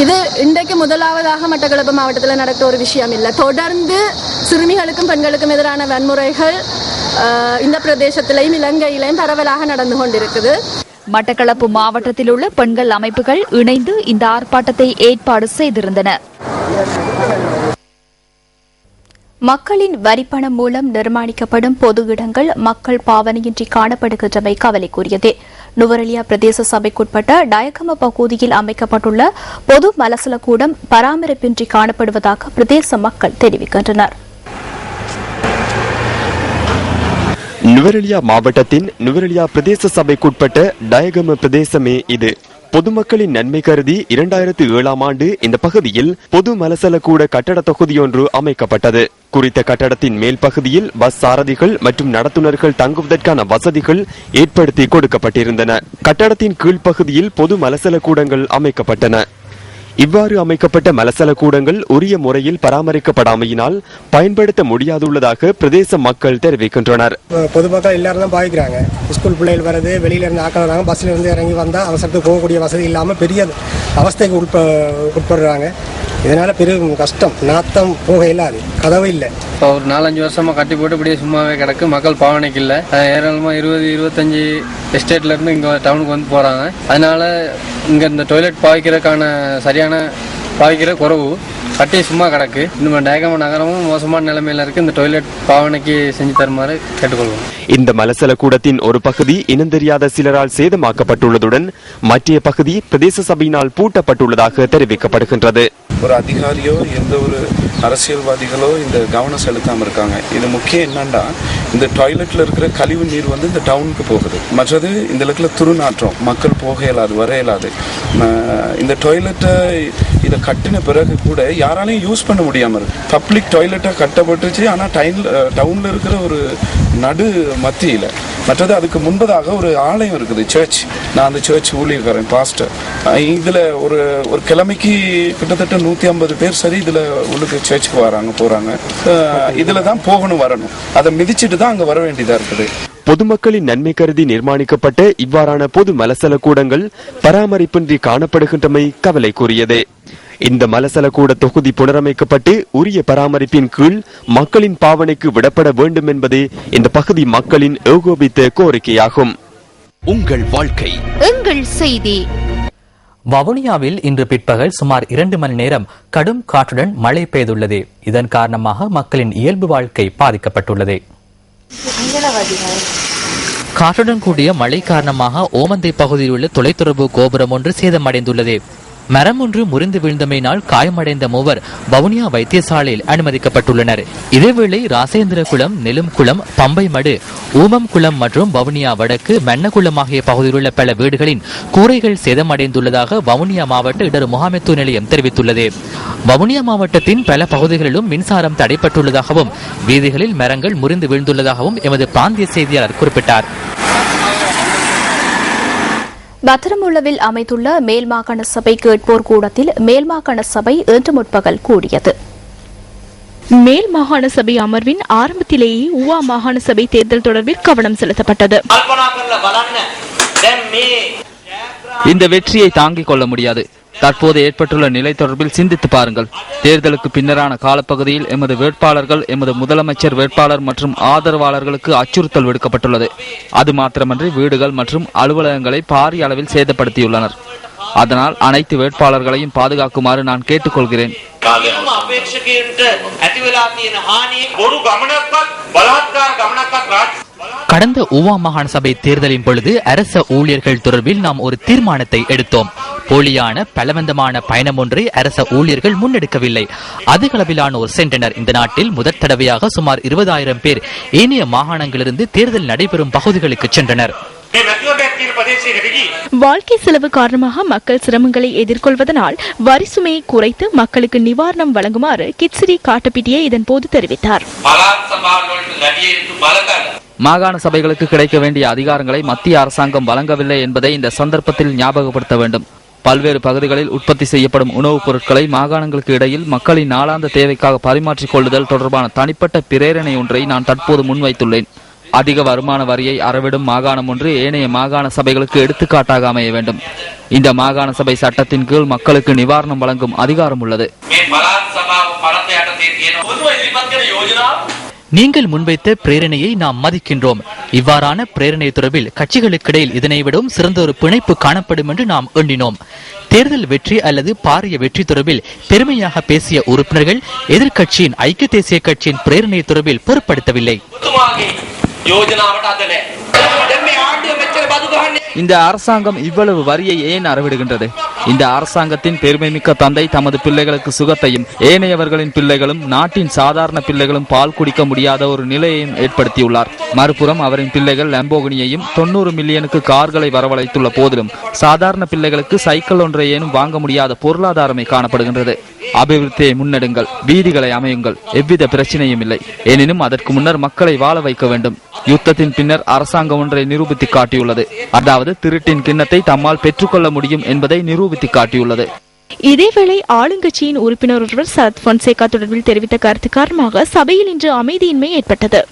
இது இன்றைக்கு முதலாவதாக மட்டக்களப்பு மாவட்டத்தில் நடக்கிற ஒரு விஷயம் இல்லை. தொடர்ந்து சிறுமிகளுக்கும் பெண்களுக்கும் எதிரான வன்முறைகள் இந்த பிரதேசத்திலையும் இலங்கையிலையும் பரவலாக நடந்து கொண்டிருக்குது. மட்டக்களப்பு மாவட்டத்தில் உள்ள பெண்கள் அமைப்புகள் இணைந்து இந்த ஆர்ப்பாட்டத்தை ஏற்பாடு செய்திருந்தன. மக்களின் வரிப்பணம் மூலம் நிர்மாணிக்கப்படும் பொது இடங்கள் மக்கள் பாவனையின்றி காணப்படுகின்றமை கவலைக்குரியது. நுவரெலியா பிரதேச சபைக்குட்பட்ட டயகம பகுதியில் அமைக்கப்பட்டுள்ள பொது மலசல கூடம் பராமரிப்பின்றி காணப்படுவதாக பிரதேச மக்கள் தெரிவிக்கின்றனர். நுவரெலியா மாவட்டத்தின் நுவரெலியா பிரதேச சபைக்குட்பட்ட டயகம பிரதேசமே இது. பொதுமக்களின் நன்மை கருதி 2007ஆம் ஆண்டு இந்த பகுதியில் பொது மலசல கூட கட்டட தொகுதியொன்று அமைக்கப்பட்டது. குறித்த கட்டடத்தின் மேல் பகுதியில் பஸ் சாரதிகள் மற்றும் நடத்துனர்கள் தங்குவதற்கான வசதிகள் ஏற்படுத்தி கொடுக்கப்பட்டிருந்தன. கட்டடத்தின் கீழ்ப்பகுதியில் பொது மலசல கூடங்கள் அமைக்கப்பட்டன. இவ்வாறு அமைக்கப்பட்ட மலசல கூடங்கள் உரிய முறையில் பராமரிக்கப்படாமையினால் பயன்படுத்த முடியாதுள்ளதாக பிரதேச மக்கள் தெரிவிக்கின்றனர். பொதுமக்கள் எல்லாரும் தான் பாதிக்கிறாங்க. ஸ்கூல் பிள்ளைகள் வருது, வெளியில இருந்து ஆட்கள் வராங்க, பஸ்ல இருந்து இறங்கி வந்தா அவசரத்துக்கு போகக்கூடிய வசதி இல்லாமல் பெரிய அவஸ்தைக்கு உட்படுறாங்க. இதனால பெரும் கஷ்டம். நாத்தம் போக இல்லாது, கதவு இல்லை. இப்போ ஒரு 4-5 வருஷமா கட்டி போட்டு இப்படியே சும்மாவே கிடக்கு. மக்கள் பாவனைக்கு இல்லை. ஏராளமா 20-25 எஸ்டேட்ல இருந்து இங்க டவுனுக்கு வந்து போறாங்க. அதனால இங்க இந்த டாய்லெட் பாவிக்கிறதுக்கான சரியான பாவிக்கிற குறவு. கட்டி சும்மா கிடக்கு. இந்த டயகம நகரமும் மோசமான நிலைமையில இருக்கு. இந்த டாய்லெட் பாவனைக்கு செஞ்சு தருமாறு கேட்டுக்கொள்வோம். இந்த மலசல கூடத்தின் ஒரு பகுதி இனந்தெரியாத சிலரால் சேதமாக்கப்பட்டுள்ளதுடன் மற்ற பகுதி பிரதேச சபையினால் பூட்டப்பட்டுள்ளதாக தெரிவிக்கப்படுகின்றது. ஒரு அதிகாரியோ எந்த ஒரு அரசியல்வாதிகளோ இந்த கவனம் செலுத்தாம இருக்காங்க. இது முக்கியம் என்னன்னா, இந்த டாய்லெட்ல இருக்கிற கழிவு நீர் வந்து இந்த டவுனுக்கு போகுது. மற்றது இந்த இடத்துல துருநாற்றம், மக்கள் போக இயலாது, வர இயலாது. இந்த டாய்லெட்டை இதை கட்டின பிறகு கூட யாராலையும் யூஸ் பண்ண முடியாம இருக்கு. பப்ளிக் டாய்லெட்டா கட்டப்பட்டுச்சு, ஆனா டவுன்ல இருக்கிற ஒரு நடு மத்தியில. மற்றது அதுக்கு முன்பதாக ஒரு ஆலயம் இருக்குது, சர்ச். நான் அந்த சர்ச் ஊழியக்காரன், பாஸ்டர். இதுல ஒரு கிழமைக்கு கிட்டத்தட்ட 150 பேர் சரி இதுல உள்ளுக்கு சர்ச்சுக்கு வராங்க, போறாங்க. இதுல தான் போகணும், வரணும். அதை மிதிச்சுட்டு தான் அங்க வர வேண்டியதா இருக்குது. பொதுமக்களின் நன்மை கருதி நிர்மாணிக்கப்பட்ட இவ்வாறான பொது மலசல கூடங்கள் பராமரிப்பின்றி காணப்படுகின்றமை கவலைக்குரியது. இந்த மலசல கூட தொகுதி புனரமைக்கப்பட்டு உரிய பராமரிப்பின் கீழ் மக்களின் பாவனைக்கு விடப்பட வேண்டும் என்பதே இந்த பகுதி மக்களின் ஏகோபித்த கோரிக்கையாகும். உங்கள் வாழ்க்கை எங்கள் செய்தி. வவுனியாவில் இன்று பிற்பகல் சுமார் 2 மணி நேரம் கடும் காற்றுடன் மழை பெய்துள்ளது. இதன் காரணமாக மக்களின் இயல்பு வாழ்க்கை பாதிக்கப்பட்டுள்ளது. காற்றுடன் கூடிய மழை காரணமாக ஓமந்தை பகுதியில் உள்ள தொலைத்தொடர்பு கோபுரம் ஒன்று சேதமடைந்துள்ளது. மரம் ஒன்று முறிந்து வீழ்ந்தமையினால் காயமடைந்த மூவர் வவுனியா வைத்தியசாலையில் அனுமதிக்கப்பட்டுள்ளனர். இதேவேளை ராசேந்திர குளம், நெலும் குளம், பம்பை மடு, ஊமம் குளம் மற்றும் வவுனியா வடக்கு, மென்னகுளம் ஆகிய பகுதியில் உள்ள பல வீடுகளின் கூரைகள் சேதமடைந்துள்ளதாக வவுனியா மாவட்ட இடர் முகாமைத்துவ நிலையம் தெரிவித்துள்ளது. வவுனியா மாவட்டத்தின் பல பகுதிகளிலும் மின்சாரம் தடைப்பட்டுள்ளதாகவும் வீதிகளில் மரங்கள் முறிந்து வீழ்ந்துள்ளதாகவும் எமது பிராந்திய செய்தியாளர் குறிப்பிட்டார். பத்திரமுள்ளவில் அமைந்துள்ள மேல் மாகாண சபை கேட்போர் கூடத்தில் மேல் மாகாண சபை இன்று முற்பகல் கூடியது. மேல் மாகாண சபை அமர்வின் ஆரம்பத்திலேயே ஊவா மாகாண சபை தேர்தல் தொடர்பில் கவனம் செலுத்தப்பட்டது. இந்த வெற்றியை தாங்கிக் கொள்ள முடியாது. தற்போது ஏற்பட்டுள்ள நிலை தொடர்பில் சிந்தித்து பாருங்கள். தேர்தலுக்கு பின்னரான காலப்பகுதியில் எமது வேட்பாளர்கள், எமது முதலமைச்சர் வேட்பாளர் மற்றும் ஆதரவாளர்களுக்கு அச்சுறுத்தல் விடுக்கப்பட்டுள்ளது. அது மாத்திரமன்றி வீடுகள் மற்றும் அலுவலகங்களை பாரிய அளவில் சேதப்படுத்தியுள்ளனர். அதனால் அனைத்து வேட்பாளர்களையும் பாதுகாக்குமாறு நான் கேட்டுக்கொள்கிறேன். கடந்த ஊவா மாகாண சபை தேர்தலின் பொழுது அரச ஊழியர்கள் தொடர்பில் நாம் ஒரு தீர்மானத்தை எடுத்தோம். போலியான பலவந்தமான பயணம் ஒன்றை அரச ஊழியர்கள் முன்னெடுக்கவில்லை. அதிக அளவிலானோர் சென்றனர். இந்த நாட்டில் முதற் தடவையாக சுமார் 20,000 பேர் ஏனைய மாகாணங்களிலிருந்து தேர்தல் நடைபெறும் பகுதிகளுக்கு சென்றனர். வாழ்க்கை செலவு காரணமாக மக்கள் சிரமங்களை எதிர்கொள்வதனால் வரி சுமையை குறைத்து மக்களுக்கு நிவாரணம் வழங்குமாறு கிட்சிரி காட்டுப்பிட்டியே இதன் போது தெரிவித்தார். மாகாண சபைகளுக்கு கிடைக்க வேண்டிய அதிகாரங்களை மத்திய அரசாங்கம் வழங்கவில்லை என்பதை இந்த சந்தர்ப்பத்தில் ஞாபகப்படுத்த வேண்டும். பல்வேறு பகுதிகளில் உற்பத்தி செய்யப்படும் உணவுப் பொருட்களை மாகாணங்களுக்கு இடையில் மக்களின் நாளாந்த தேவைக்காக பரிமாற்றிக் கொள்ளுதல் தொடர்பான தனிப்பட்ட பிரேரணை ஒன்றை நான் தற்போது முன்வைத்துள்ளேன். அதிக வருமான வரியை அறவிடும் மாகாணம் ஒன்று ஏனைய மாகாண சபைகளுக்கு எடுத்துக்காட்டாக அமைய வேண்டும். இந்த மாகாண சபை சட்டத்தின் கீழ் மக்களுக்கு நிவாரணம் வழங்கும் அதிகாரம் உள்ளது. நீங்கள் முன்வைத்த பிரேரணையை நாம் மதிக்கின்றோம். இவ்வாறான பிரேரணை தொடர்பில் கட்சிகளுக்கிடையில் இதனை விடவும் சிறந்த ஒரு பிணைப்பு காணப்படும் என்று நாம் எண்ணினோம். தேர்தல் வெற்றி அல்லது பாரிய வெற்றி தொடர்பில் பெருமையாக பேசிய உறுப்பினர்கள் எதிர்க்கட்சியின் ஐக்கிய தேசிய கட்சியின் பிரேரணை தொடர்பில் பொருட்படுத்தவில்லை. இந்த அரசாங்கம் இவ்வளவு வரியை ஏன் அறவிடுகின்றது? இந்த அரசாங்கத்தின் பெருமைமிக்க தந்தை தமது பிள்ளைகளுக்கு சுகத்தையும் ஏனையவர்களின் பிள்ளைகளும் நாட்டின் சாதாரண பிள்ளைகளும் பால் குடிக்க முடியாத ஒரு நிலையையும் ஏற்படுத்தியுள்ளார். மறுபுறம் அவரின் பிள்ளைகள் லம்போகினியையும் 90 மில்லியனுக்கு கார்களை வரவழைத்துள்ள போதிலும் சாதாரண பிள்ளைகளுக்கு சைக்கிள் ஒன்றை ஏனும் வாங்க முடியாத பொருளாதாரமே காணப்படுகின்றது. அபிவிருத்தியை முன்னெடுங்கள், வீதிகளை அமையுங்கள், எவ்வித பிரச்சனையும் இல்லை. எனினும் அதற்கு முன்னர் மக்களை வாழ வைக்க வேண்டும். யுத்தத்தின் பின்னர் அரசாங்கம் ஒன்றை நிரூபித்து காட்டியுள்ளது. அதாவது திருட்டின் கிண்ணத்தை தம்மால் பெற்றுக்கொள்ள முடியும் என்பதை நிரூபித்து காட்டியுள்ளது. இதேவேளை ஆளுங்கட்சியின் உறுப்பினர் ஒருவர் சரத் பொன்சேகா தொடர்பில் தெரிவித்த கருத்து காரணமாக சபையில் இன்று அமைதியின்மை ஏற்பட்டது.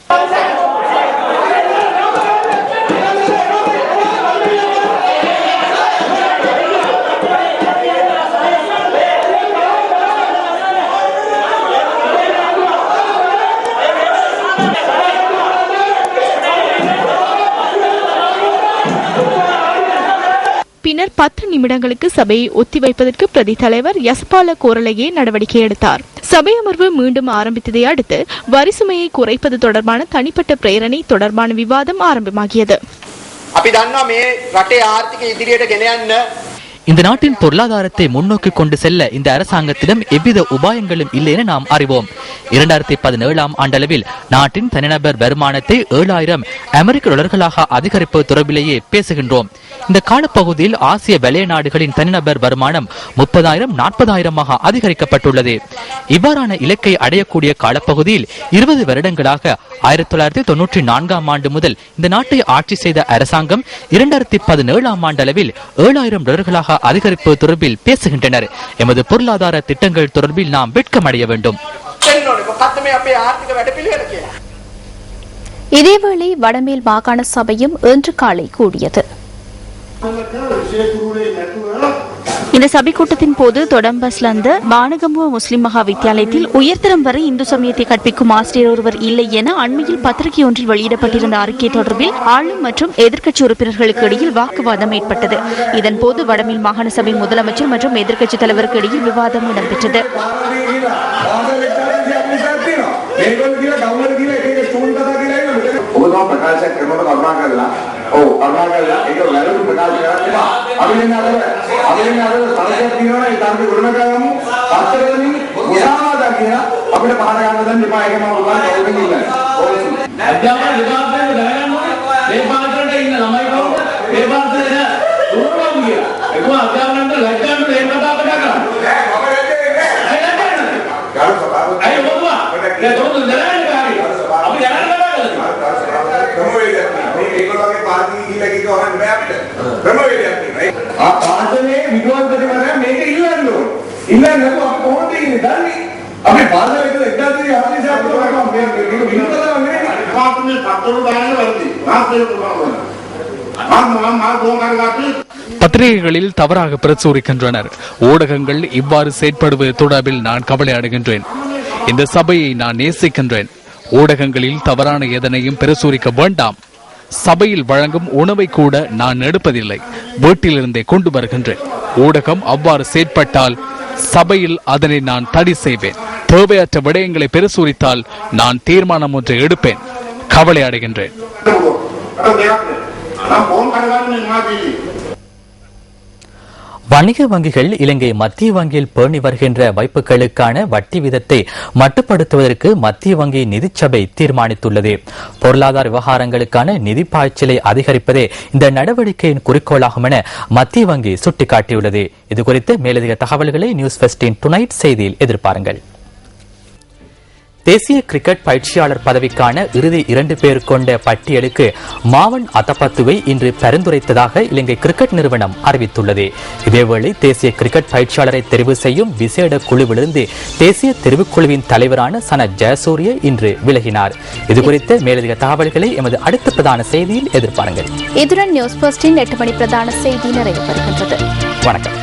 பின்னர் 10 நிமிடங்களுக்கு சபையை ஒத்திவைப்பதற்கு பிரதி தலைவர் யசபால கோரலையே நடவடிக்கை எடுத்தார். சபை அமர்வு மீண்டும் ஆரம்பித்ததை அடுத்து வரிசுமையை குறைப்பது தொடர்பான தனிப்பட்ட பிரேரணை தொடர்பான விவாதம் ஆரம்பமாகியது. இந்த நாட்டின் பொருளாதாரத்தை முன்னோக்கி கொண்டு செல்ல இந்த அரசாங்கத்திடம் எவ்வித உபாயங்களும் இல்லை என நாம் அறிவோம். 2017 ஆண்டளவில் நாட்டின் தனிநபர் வருமானத்தை 7000 அமெரிக்க டாலர்களாக அதிகரிப்பது தொடர்பிலேயே பேசுகின்றோம். இந்த காலப்பகுதியில் ஆசிய வலய நாடுகளின் தனிநபர் வருமானம் 30,000 40,000 அதிகரிக்கப்பட்டுள்ளது. இவ்வாறான இலக்கை அடையக்கூடிய காலப்பகுதியில் 20 வருடங்களாக 1994 ஆண்டு முதல் இந்த நாட்டை ஆட்சி செய்த அரசாங்கம் 2017 ஆண்டளவில் 7,000 டாலர்களாக அதிகரிப்பு தொடர்பில் பேசுகின்றனர். எமது பொருளாதார திட்டங்கள் தொடர்பில் நாம் வெட்கமடைய வேண்டும். இதேவேளை வடமேல் மாகாண சபையும் இன்று காலை கூடியது. இந்த சபை கூட்டத்தின் போது தொடம்பஸ்லந்த பானகமுவ முஸ்லிம் மகா வித்தியாலயத்தில் உயர்தரம் வரை இந்து சமயத்தை கற்பிக்கும் ஆசிரியர் ஒருவர் இல்லை என அண்மையில் பத்திரிகை ஒன்றில் வெளியிடப்பட்டிருந்த அறிக்கை தொடர்பில் ஆளும் மற்றும் எதிர்க்கட்சி உறுப்பினர்களுக்கு இடையில் வாக்குவாதம் ஏற்பட்டது. இதன்போது வடமேல் மாகாண சபை முதலமைச்சர் மற்றும் எதிர்க்கட்சி தலைவருக்கு இடையில் விவாதம் இடம்பெற்றது. பத்திரிகைகளில் தவறாக பிரசுரிக்கின்றனர். ஊடகங்கள் இவ்வாறு செயற்படுவது தொடர்பில் நான் கவலை அடைகின்றேன். இந்த சபையை நான் நேசிக்கின்றேன். ஊடகங்களில் தவறான எதனையும் பிரசுரிக்க வேண்டாம். சபையில் வழங்கும் உணவை கூட நான் எடுப்பதில்லை, வீட்டிலிருந்தே கொண்டு வருகின்றேன். ஊடகம் அவ்வாறு செயற்பட்டால் சபையில் அதனை நான் தடை செய்வேன். தேவையற்ற விடயங்களை பிரசுரித்தால் நான் தீர்மானம் ஒன்றை எடுப்பேன். கவலை அடைகின்றேன். வணிக வங்கிகள் இலங்கை மத்திய வங்கியில் பேணி வருகின்ற வைப்புகளுக்கான வட்டி வீதத்தை மட்டுப்படுத்துவதற்கு மத்திய வங்கி நிதிச்சபை தீர்மானித்துள்ளது. பொருளாதார விவகாரங்களுக்கான நிதி பாய்ச்சலை அதிகரிப்பதே இந்த நடவடிக்கையின் குறிக்கோளாகும் என மத்திய வங்கி சுட்டிக்காட்டியுள்ளது. இதுகுறித்து மேலதிக தகவல்களை நியூஸ் 15 டுநைட் செய்தியில் எதிர்பாருங்கள். தேசிய கிரிக்கெட் பயிற்சியாளர் பதவிக்கான இறுதி 2 பேர் கொண்ட பட்டியலுக்கு மாவன் அத்தபத்துவை இன்று பரிந்துரைத்ததாக இலங்கை கிரிக்கெட் நிறுவனம் அறிவித்துள்ளது. இதேவேளை தேசிய கிரிக்கெட் பயிற்சியாளரை தெரிவு செய்யும் விசேட குழுவிலிருந்து தேசிய தெரிவுக்குழுவின் தலைவரான சனத் ஜெயசூரிய இன்று விலகினார். இதுகுறித்த மேலதிக தகவல்களை எமது அடுத்த பிரதான செய்தியில் எதிர்பாருங்கள். இதுடன் நியூஸ் 15 8 மணி பிரதான செய்தி நிறைவு பெறுகின்றது. வணக்கம்.